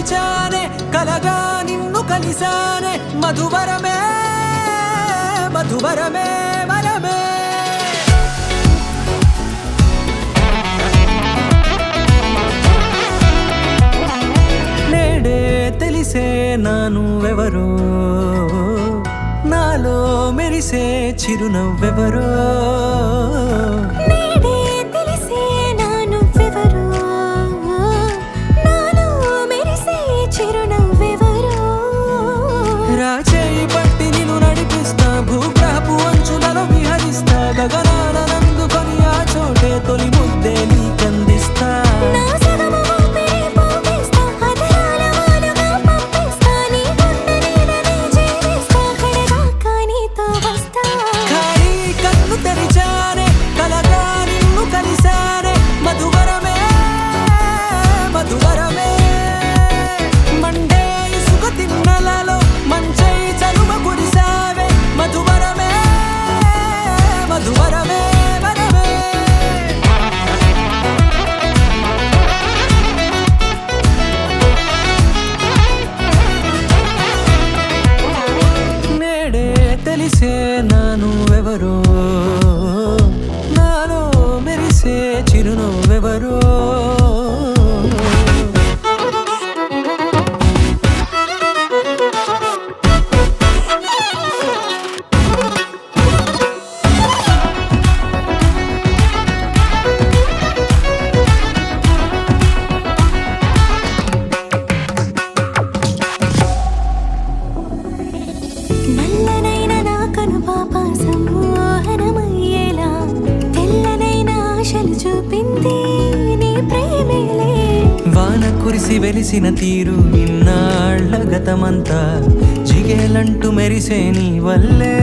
తెరిచానే కలగా నిన్ను కలిసానే మధువరమే మధువరమే వరమే నేడే తెలిసే నానువెవరో నాలో మెరిసే చిరునవ్వెవరో రాచేయి పట్టి నిన్ను నడిపిస్తా భూగ్రహపు అంచులలో విహరిస్తా గగనానందుకొని ఆ చోటే తొలి ముద్దే నీకందిస్తా ఖాళీ కన్ను తెరిచానే కలగా నిన్ను కలిసానే మధువరమే మధువరమే మండే ఇసుక తిన్నలలో మంచై చలువ కురిసావే మధువరమే మధువరమే వరమే నేడే తెలిసే నానువెవరో నాలో మెరిసే చిరునవ్వెవరో నల్లనైన నా కనుపాప సమ్మోహనమయ్యేలా తెల్లనైన ఆశలు చూపింది నీ ప్రేమేలే వాన కురిసి వెలిసిన తీరు ఇన్నాళ్ల గతమంతా జిగేలంటూ మెరిసే నీ వల్లే